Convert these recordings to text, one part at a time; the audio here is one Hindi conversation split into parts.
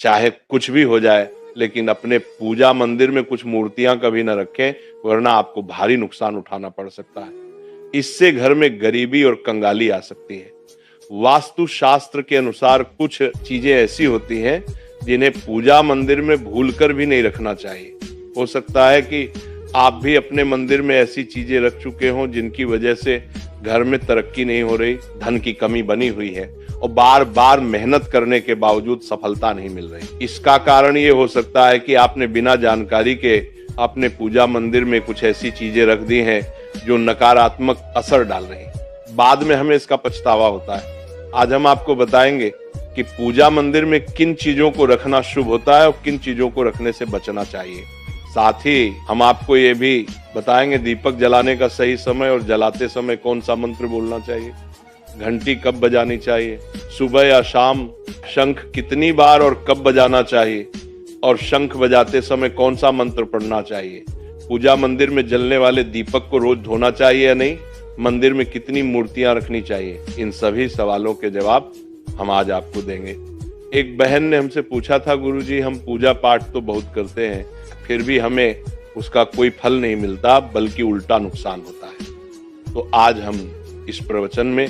चाहे कुछ भी हो जाए, लेकिन अपने पूजा मंदिर में कुछ मूर्तियां कभी न रखें, वरना आपको भारी नुकसान उठाना पड़ सकता है। इससे घर में गरीबी और कंगाली आ सकती है। वास्तु शास्त्र के अनुसार कुछ चीजें ऐसी होती हैं जिन्हें पूजा मंदिर में भूलकर भी नहीं रखना चाहिए। हो सकता है कि आप भी अपने मंदिर में ऐसी चीजें रख चुके हों जिनकी वजह से घर में तरक्की नहीं हो रही, धन की कमी बनी हुई है और बार-बार मेहनत करने के बावजूद सफलता नहीं मिल रही। इसका कारण ये हो सकता है कि आपने बिना जानकारी के अपने पूजा मंदिर में कुछ ऐसी चीजें रख दी हैं जो नकारात्मक असर डाल रही हैं। बाद में हमें इसका पछतावा होता है। आज हम आपको बताएंगे कि पूजा मंदिर में किन चीजों को रखना शुभ होता है और किन चीजों को रखने से बचना चाहिए। साथ ही हम आपको ये भी बताएंगे दीपक जलाने का सही समय और जलाते समय कौन सा मंत्र बोलना चाहिए, घंटी कब बजानी चाहिए, सुबह या शाम शंख कितनी बार और कब बजाना चाहिए और शंख बजाते समय कौन सा मंत्र पढ़ना चाहिए, पूजा मंदिर में जलने वाले दीपक को रोज धोना चाहिए या नहीं, मंदिर में कितनी मूर्तियां रखनी चाहिए। इन सभी सवालों के जवाब हम आज आपको देंगे। एक बहन ने हमसे पूछा था, गुरुजी हम पूजा पाठ तो बहुत करते हैं, फिर भी हमें उसका कोई फल नहीं मिलता, बल्कि उल्टा नुकसान होता है। तो आज हम इस प्रवचन में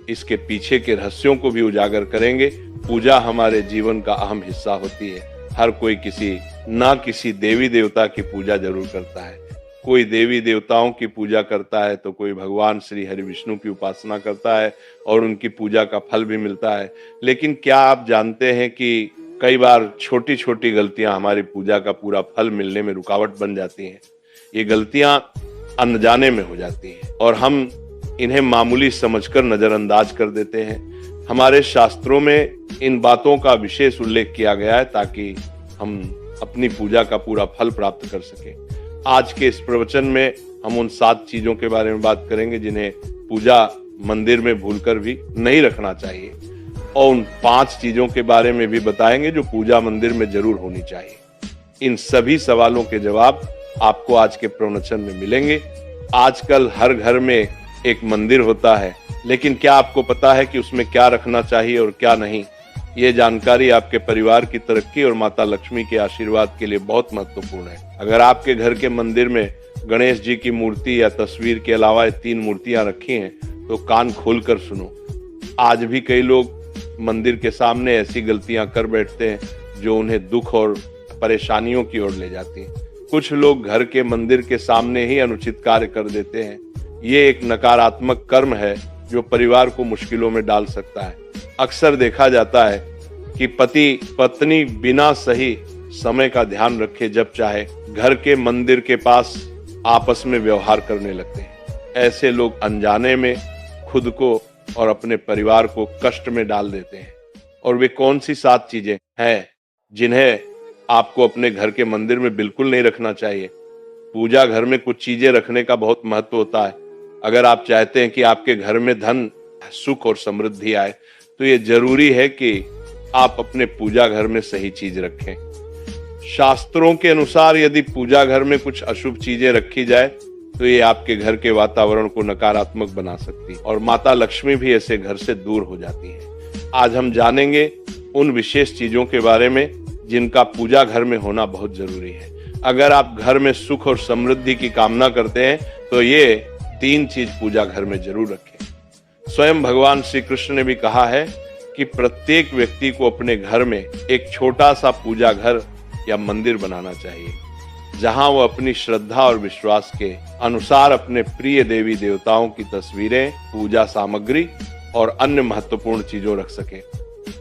इसके पीछे के रहस्यों को भी उजागर करेंगे। पूजा हमारे जीवन का अहम हिस्सा होती है। हर कोई किसी देवी देवता की पूजा जरूर करता है। कोई देवी देवताओं की पूजा करता है तो कोई भगवान श्री हरि विष्णु की उपासना करता है और उनकी पूजा का फल भी मिलता है। लेकिन क्या आप जानते हैं कि कई बार छोटी छोटी गलतियां हमारी पूजा का पूरा फल मिलने में रुकावट बन जाती हैं। ये गलतियां अनजाने में हो जाती हैं और हम इन्हें मामूली समझकर नजरअंदाज कर देते हैं। हमारे शास्त्रों में इन बातों का विशेष उल्लेख किया गया है ताकि हम अपनी पूजा का पूरा फल प्राप्त कर सकें। आज के इस प्रवचन में हम उन 7 चीजों के बारे में बात करेंगे जिन्हें पूजा मंदिर में भूलकर भी नहीं रखना चाहिए और उन 5 चीजों के बारे में भी बताएंगे जो पूजा मंदिर में जरूर होनी चाहिए। इन सभी सवालों के जवाब आपको आज के प्रवचन में मिलेंगे। आजकल हर घर में एक मंदिर होता है, लेकिन क्या आपको पता है कि उसमें क्या रखना चाहिए और क्या नहीं? ये जानकारी आपके परिवार की तरक्की और माता लक्ष्मी के आशीर्वाद के लिए बहुत महत्वपूर्ण है। अगर आपके घर के मंदिर में गणेश जी की मूर्ति या तस्वीर के अलावा 3 मूर्तियां रखी हैं, तो कान खोलकर सुनो। आज भी कई लोग मंदिर के सामने ऐसी गलतियां कर बैठते हैं जो उन्हें दुख और परेशानियों की ओर ले जाती हैं। कुछ लोग घर के मंदिर के सामने ही अनुचित कार्य कर देते हैं। ये एक नकारात्मक कर्म है जो परिवार को मुश्किलों में डाल सकता है। अक्सर देखा जाता है कि पति पत्नी बिना सही समय का ध्यान रखे जब चाहे घर के मंदिर के पास आपस में व्यवहार करने लगते हैं। ऐसे लोग अनजाने में खुद को और अपने परिवार को कष्ट में डाल देते हैं। और वे कौन सी 7 चीजें हैं जिन्हें आपको अपने घर के मंदिर में बिल्कुल नहीं रखना चाहिए? पूजा घर में कुछ चीजें रखने का बहुत महत्व होता है। अगर आप चाहते हैं कि आपके घर में धन, सुख और समृद्धि आए, तो ये जरूरी है कि आप अपने पूजा घर में सही चीज रखें। शास्त्रों के अनुसार यदि पूजा घर में कुछ अशुभ चीजें रखी जाए तो ये आपके घर के वातावरण को नकारात्मक बना सकती है और माता लक्ष्मी भी ऐसे घर से दूर हो जाती है। आज हम जानेंगे उन विशेष चीजों के बारे में जिनका पूजा घर में होना बहुत जरूरी है। अगर आप घर में सुख और समृद्धि की कामना करते हैं तो ये 3 चीज पूजा घर में जरूर रखें। स्वयं भगवान श्री कृष्ण ने भी कहा है कि प्रत्येक व्यक्ति को अपने घर में एक छोटा सा पूजा घर या मंदिर बनाना चाहिए, जहां वो अपनी श्रद्धा और विश्वास के अनुसार अपने प्रिय देवी देवताओं की तस्वीरें, पूजा सामग्री और अन्य महत्वपूर्ण चीजों रख सके।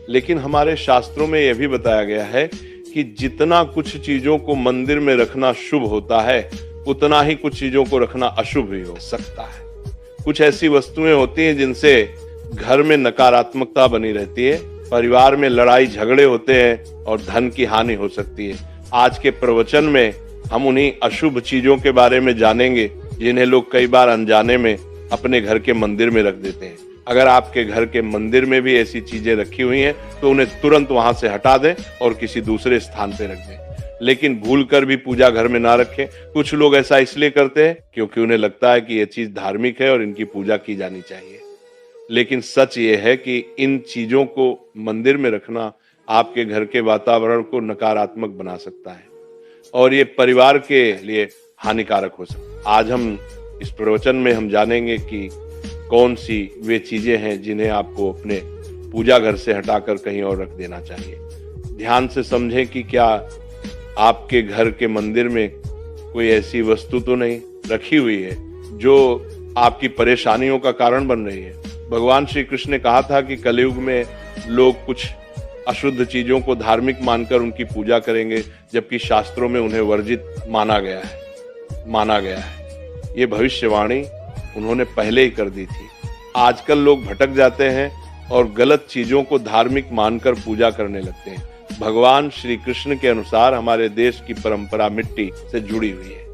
लेकिन हमारे शास्त्रों में यह भी बताया गया है कि जितना कुछ चीजों को मंदिर में रखना शुभ होता है, उतना ही कुछ चीजों को रखना अशुभ भी हो सकता है। कुछ ऐसी वस्तुएं होती हैं जिनसे घर में नकारात्मकता बनी रहती है, परिवार में लड़ाई झगड़े होते हैं और धन की हानि हो सकती है। आज के प्रवचन में हम उन्हीं अशुभ चीजों के बारे में जानेंगे जिन्हें लोग कई बार अनजाने में अपने घर के मंदिर में रख देते हैं। अगर आपके घर के मंदिर में भी ऐसी चीजें रखी हुई हैं तो उन्हें तुरंत वहां से हटा दें और किसी दूसरे स्थान पे रख दें। लेकिन भूल कर भी पूजा घर में ना रखें। कुछ लोग ऐसा इसलिए करते हैं क्योंकि उन्हें लगता है कि यह चीज धार्मिक है और इनकी पूजा की जानी चाहिए। लेकिन सच ये है कि इन चीजों को मंदिर में रखना आपके घर के वातावरण को नकारात्मक बना सकता है और ये परिवार के लिए हानिकारक हो सकता है। आज हम इस प्रवचन में हम जानेंगे कि कौन सी वे चीजें हैं जिन्हें आपको अपने पूजा घर से हटाकर कहीं और रख देना चाहिए। ध्यान से समझें कि क्या आपके घर के मंदिर में कोई ऐसी वस्तु तो नहीं रखी हुई है जो आपकी परेशानियों का कारण बन रही है। भगवान श्री कृष्ण ने कहा था कि कलयुग में लोग कुछ अशुद्ध चीजों को धार्मिक मानकर उनकी पूजा करेंगे, जबकि शास्त्रों में उन्हें वर्जित माना गया है। ये भविष्यवाणी उन्होंने पहले ही कर दी थी। आजकल लोग भटक जाते हैं और गलत चीजों को धार्मिक मानकर पूजा करने लगते हैं। भगवान श्री कृष्ण के अनुसार हमारे देश की परंपरा मिट्टी से जुड़ी हुई है,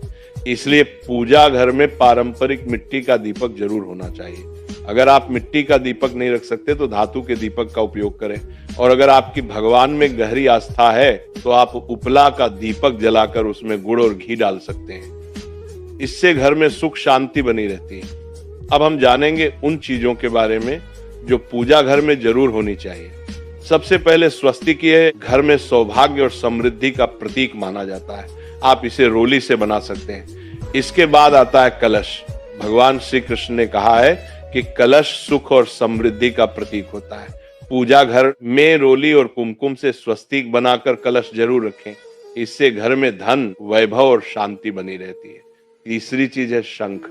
इसलिए पूजा घर में पारंपरिक मिट्टी का दीपक जरूर होना चाहिए। अगर आप मिट्टी का दीपक नहीं रख सकते तो धातु के दीपक का उपयोग करें, और अगर आपकी भगवान में गहरी आस्था है तो आप उपला का दीपक जलाकर उसमें गुड़ और घी डाल सकते हैं। इससे घर में सुख शांति बनी रहती है। अब हम जानेंगे उन चीजों के बारे में जो पूजा घर में जरूर होनी चाहिए। सबसे पहले स्वस्तिक ये घर में सौभाग्य और समृद्धि का प्रतीक माना जाता है। आप इसे रोली से बना सकते हैं। इसके बाद आता है कलश। भगवान श्री कृष्ण ने कहा है कि कलश सुख और समृद्धि का प्रतीक होता है। पूजा घर में रोली और कुमकुम से स्वस्तिक बनाकर कलश जरूर रखें। इससे घर में धन, वैभव और शांति बनी रहती है। तीसरी चीज है शंख।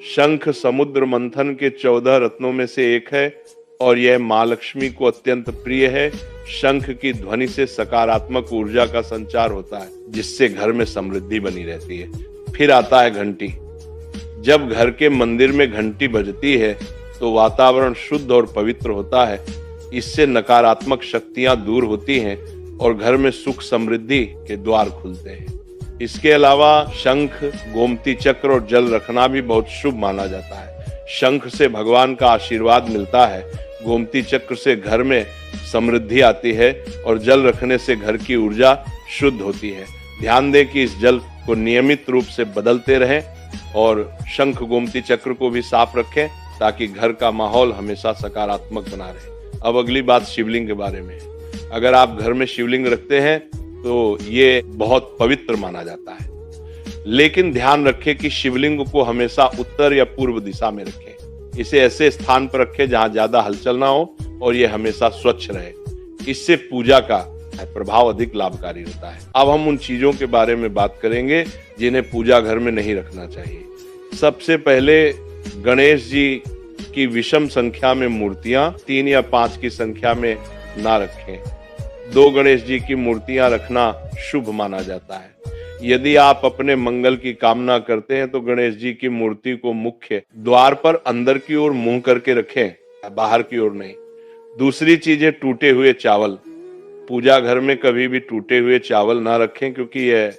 शंख समुद्र मंथन के 14 रत्नों में से एक है और यह माँ लक्ष्मी को अत्यंत प्रिय है। शंख की ध्वनि से सकारात्मक ऊर्जा का संचार होता है, जिससे घर में समृद्धि बनी रहती है। फिर आता है घंटी। जब घर के मंदिर में घंटी बजती है तो वातावरण शुद्ध और पवित्र होता है। इससे नकारात्मक शक्तियां दूर होती हैं और घर में सुख समृद्धि के द्वार खुलते हैं। इसके अलावा शंख, गोमती चक्र और जल रखना भी बहुत शुभ माना जाता है। शंख से भगवान का आशीर्वाद मिलता है, गोमती चक्र से घर में समृद्धि आती है और जल रखने से घर की ऊर्जा शुद्ध होती है। ध्यान दें कि इस जल को नियमित रूप से बदलते रहें और शंख गोमती चक्र को भी साफ रखें ताकि घर का माहौल हमेशा सकारात्मक बना रहे। अब अगली बात शिवलिंग के बारे में। अगर आप घर में शिवलिंग रखते हैं तो ये बहुत पवित्र माना जाता है, लेकिन ध्यान रखें कि शिवलिंग को हमेशा उत्तर या पूर्व दिशा में रखें। इसे ऐसे स्थान पर रखें जहां ज्यादा हलचल ना हो और ये हमेशा स्वच्छ रहे। इससे पूजा का प्रभाव अधिक लाभकारी होता है। अब हम उन चीजों के बारे में बात करेंगे जिन्हें पूजा घर में नहीं रखना चाहिए। सबसे पहले गणेश जी की विषम संख्या में मूर्तियां 3 या 5 की संख्या में ना रखें। 2 गणेश जी की मूर्तियां रखना शुभ माना जाता है। यदि आप अपने मंगल की कामना करते हैं तो गणेश जी की मूर्ति को मुख्य द्वार पर अंदर की ओर मुंह करके रखें, बाहर की ओर नहीं। दूसरी चीज है टूटे हुए चावल। पूजा घर में कभी भी टूटे हुए चावल ना रखें क्योंकि यह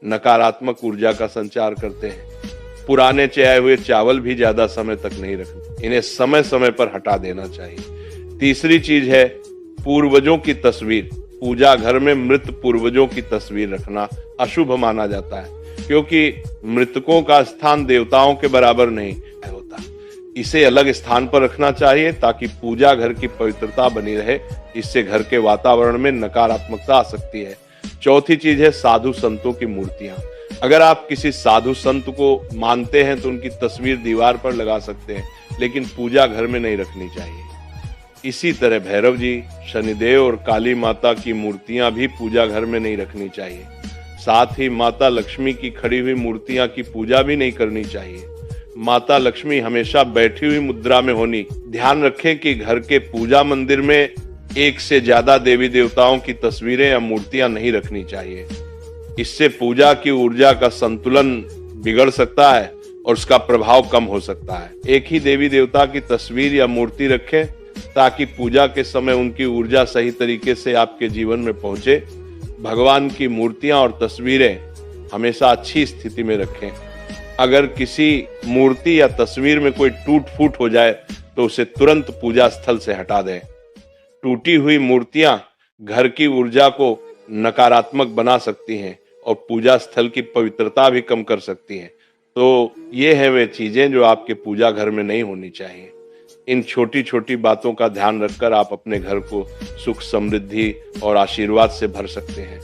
नकारात्मक ऊर्जा का संचार करते हैं। पुराने चयाए हुए चावल भी ज्यादा समय तक नहीं रखने, इन्हें समय समय पर हटा देना चाहिए। तीसरी चीज है पूर्वजों की तस्वीर। पूजा घर में मृत पूर्वजों की तस्वीर रखना अशुभ माना जाता है क्योंकि मृतकों का स्थान देवताओं के बराबर नहीं होता। इसे अलग स्थान पर रखना चाहिए ताकि पूजा घर की पवित्रता बनी रहे। इससे घर के वातावरण में नकारात्मकता आ सकती है। चौथी चीज है साधु संतों की मूर्तियां। अगर आप किसी साधु संत को मानते हैं तो उनकी तस्वीर दीवार पर लगा सकते हैं, लेकिन पूजा घर में नहीं रखनी चाहिए। इसी तरह भैरव जी, शनिदेव और काली माता की मूर्तियां भी पूजा घर में नहीं रखनी चाहिए। साथ ही माता लक्ष्मी की खड़ी हुई मूर्तियां की पूजा भी नहीं करनी चाहिए। माता लक्ष्मी हमेशा बैठी हुई मुद्रा में होनी। ध्यान रखें कि घर के पूजा मंदिर में एक से ज्यादा देवी देवताओं की तस्वीरें या मूर्तियां नहीं रखनी चाहिए। इससे पूजा की ऊर्जा का संतुलन बिगड़ सकता है और उसका प्रभाव कम हो सकता है। एक ही देवी देवता की तस्वीर या मूर्ति रखें ताकि पूजा के समय उनकी ऊर्जा सही तरीके से आपके जीवन में पहुंचे। भगवान की मूर्तियां और तस्वीरें हमेशा अच्छी स्थिति में रखें। अगर किसी मूर्ति या तस्वीर में कोई टूट फूट हो जाए तो उसे तुरंत पूजा स्थल से हटा दें। टूटी हुई मूर्तियां घर की ऊर्जा को नकारात्मक बना सकती हैं और पूजा स्थल की पवित्रता भी कम कर सकती हैं। तो ये है वे चीजें जो आपके पूजा घर में नहीं होनी चाहिए। इन छोटी छोटी बातों का ध्यान रखकर आप अपने घर को सुख, समृद्धि और आशीर्वाद से भर सकते हैं।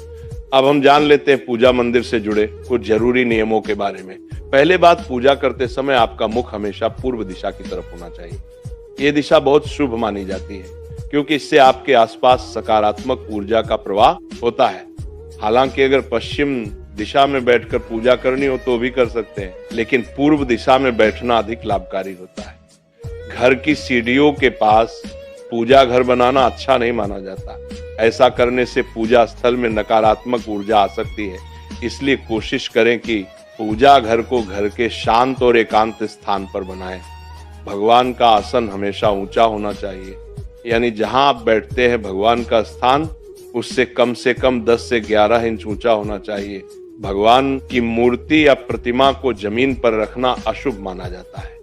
अब हम जान लेते हैं पूजा मंदिर से जुड़े कुछ जरूरी नियमों के बारे में। पहले बात, पूजा करते समय आपका मुख हमेशा पूर्व दिशा की तरफ होना चाहिए। ये दिशा बहुत शुभ मानी जाती है क्योंकि इससे आपके आसपास सकारात्मक ऊर्जा का प्रवाह होता है। हालांकि अगर पश्चिम दिशा में बैठकर पूजा करनी हो तो भी कर सकते हैं, लेकिन पूर्व दिशा में बैठना अधिक लाभकारी होता है। घर की सीढ़ियों के पास पूजा घर बनाना अच्छा नहीं माना जाता। ऐसा करने से पूजा स्थल में नकारात्मक ऊर्जा आ सकती है। इसलिए कोशिश करें कि पूजा घर को घर के शांत और एकांत स्थान पर बनाएं। भगवान का आसन हमेशा ऊंचा होना चाहिए, यानी जहां आप बैठते हैं भगवान का स्थान उससे कम 10 से 11 इंच ऊंचा होना चाहिए। भगवान की मूर्ति या प्रतिमा को जमीन पर रखना अशुभ माना जाता है,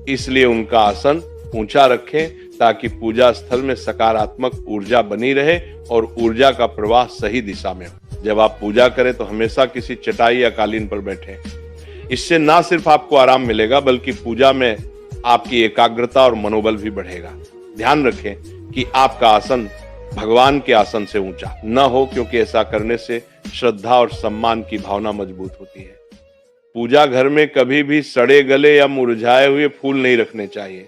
इसलिए उनका आसन ऊंचा रखें ताकि पूजा स्थल में सकारात्मक ऊर्जा बनी रहे और ऊर्जा का प्रवाह सही दिशा में हो। जब आप पूजा करें तो हमेशा किसी चटाई या कालीन पर बैठें। इससे ना सिर्फ आपको आराम मिलेगा बल्कि पूजा में आपकी एकाग्रता और मनोबल भी बढ़ेगा। ध्यान रखें कि आपका आसन भगवान के आसन से ऊंचा न हो, क्योंकि ऐसा करने से श्रद्धा और सम्मान की भावना मजबूत होती है। पूजा घर में कभी भी सड़े गले या मुरझाए हुए फूल नहीं रखने चाहिए।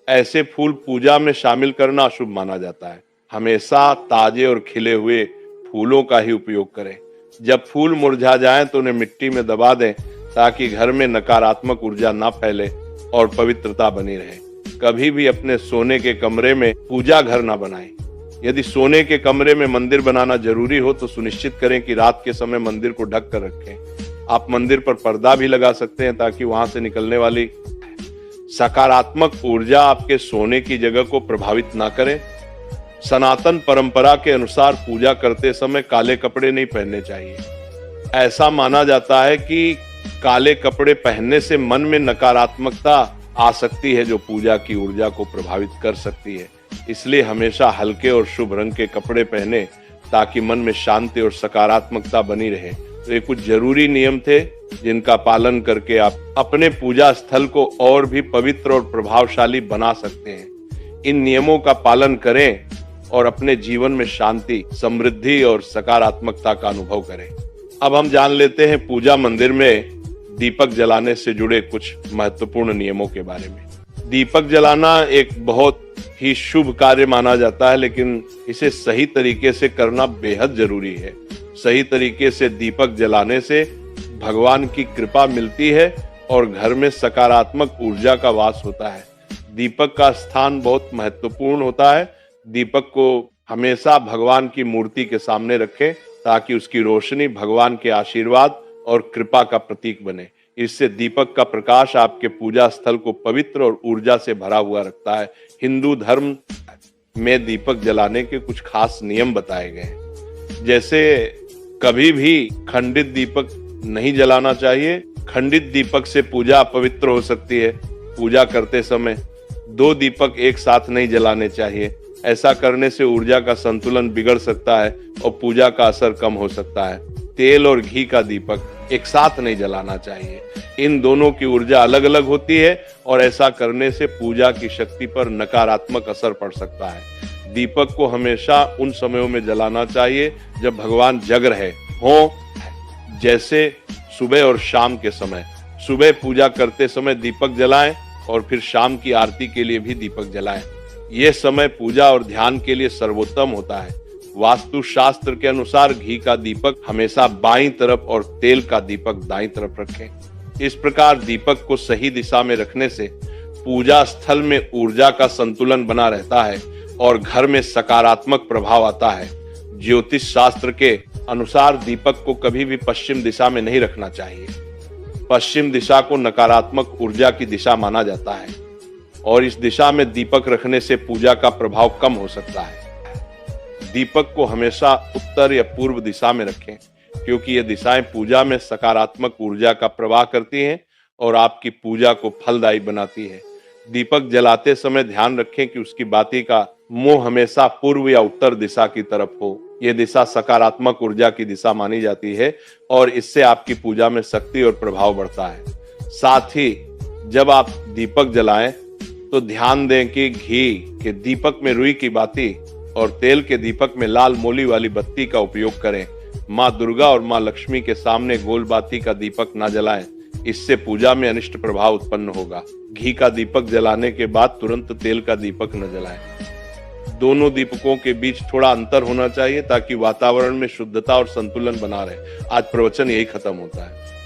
ऐसे फूल पूजा में शामिल करना अशुभ माना जाता है। हमेशा ताजे और खिले हुए फूलों का ही उपयोग करें। जब फूल मुरझा जाएं तो उन्हें मिट्टी में दबा दें ताकि घर में नकारात्मक ऊर्जा ना फैले और पवित्रता बनी रहे। कभी भी अपने सोने के कमरे में पूजा घर ना बनाएं। यदि सोने के कमरे में मंदिर बनाना जरूरी हो तो सुनिश्चित करें कि रात के समय मंदिर को ढक कर रखें। आप मंदिर पर पर्दा भी लगा सकते हैं ताकि वहां से निकलने वाली सकारात्मक ऊर्जा आपके सोने की जगह को प्रभावित ना करे। सनातन परंपरा के अनुसार पूजा करते समय काले कपड़े नहीं पहनने चाहिए। ऐसा माना जाता है कि काले कपड़े पहनने से मन में नकारात्मकता आ सकती है जो पूजा की ऊर्जा को प्रभावित कर सकती है। इसलिए हमेशा हल्के और शुभ रंग के कपड़े पहने ताकि मन में शांति और सकारात्मकता बनी रहे। तो ये कुछ जरूरी नियम थे जिनका पालन करके आप अपने पूजा स्थल को और भी पवित्र और प्रभावशाली बना सकते हैं। इन नियमों का पालन करें और अपने जीवन में शांति, समृद्धि और सकारात्मकता का अनुभव करें। अब हम जान लेते हैं पूजा मंदिर में दीपक जलाने से जुड़े कुछ महत्वपूर्ण नियमों के बारे में। दीपक जलाना एक बहुत ही शुभ कार्य माना जाता है, लेकिन इसे सही तरीके से करना बेहद जरूरी है। सही तरीके से दीपक जलाने से भगवान की कृपा मिलती है और घर में सकारात्मक ऊर्जा का वास होता है। दीपक का स्थान बहुत महत्वपूर्ण होता है। दीपक को हमेशा भगवान की मूर्ति के सामने रखें ताकि उसकी रोशनी भगवान के आशीर्वाद और कृपा का प्रतीक बने। इससे दीपक का प्रकाश आपके पूजा स्थल को पवित्र और ऊर्जा से भरा हुआ रखता है। हिंदू धर्म में दीपक जलाने के कुछ खास नियम बताए गए हैं, जैसे कभी भी खंडित दीपक नहीं जलाना चाहिए। खंडित दीपक से पूजा अपवित्र हो सकती है। पूजा करते समय 2 दीपक एक साथ नहीं जलाने चाहिए। ऐसा करने से ऊर्जा का संतुलन बिगड़ सकता है और पूजा का असर कम हो सकता है। तेल और घी का दीपक एक साथ नहीं जलाना चाहिए। इन दोनों की ऊर्जा अलग अलग होती है और ऐसा करने से पूजा की शक्ति पर नकारात्मक असर पड़ सकता है। दीपक को हमेशा उन समयों में जलाना चाहिए जब भगवान जग रहे हों, जैसे सुबह और शाम के समय। सुबह पूजा करते समय दीपक जलाएं और फिर शाम की आरती के लिए भी दीपक जलाएं। यह समय पूजा और ध्यान के लिए सर्वोत्तम होता है। वास्तु शास्त्र के अनुसार घी का दीपक हमेशा बाईं तरफ और तेल का दीपक दाईं तरफ रखें। इस प्रकार दीपक को सही दिशा में रखने से पूजा स्थल में ऊर्जा का संतुलन बना रहता है और घर में सकारात्मक प्रभाव आता है। ज्योतिष शास्त्र के अनुसार दीपक को कभी भी पश्चिम दिशा में नहीं रखना चाहिए। पश्चिम दिशा को नकारात्मक ऊर्जा की दिशा माना जाता है और इस दिशा में दीपक रखने से पूजा का प्रभाव कम हो सकता है। दीपक को हमेशा उत्तर या पूर्व दिशा में रखें, क्योंकि ये दिशाएं पूजा में सकारात्मक ऊर्जा का प्रवाह करती हैं और आपकी पूजा को फलदायी बनाती है। दीपक जलाते समय ध्यान रखें कि उसकी बाती का मुंह हमेशा पूर्व या उत्तर दिशा की तरफ हो। यह दिशा सकारात्मक ऊर्जा की दिशा मानी जाती है और इससे आपकी पूजा में शक्ति और प्रभाव बढ़ता है। साथ ही जब आप दीपक जलाएं तो ध्यान दें कि घी के दीपक में रुई की बाती और तेल के दीपक में लाल मोली वाली बत्ती का उपयोग करें। माँ दुर्गा और माँ लक्ष्मी के सामने गोल बाती का दीपक ना जलाएं, इससे पूजा में अनिष्ट प्रभाव उत्पन्न होगा। घी का दीपक जलाने के बाद तुरंत तेल का दीपक न जलाएं। दोनों दीपकों के बीच थोड़ा अंतर होना चाहिए ताकि वातावरण में शुद्धता और संतुलन बना रहे। आज प्रवचन यही खत्म होता है।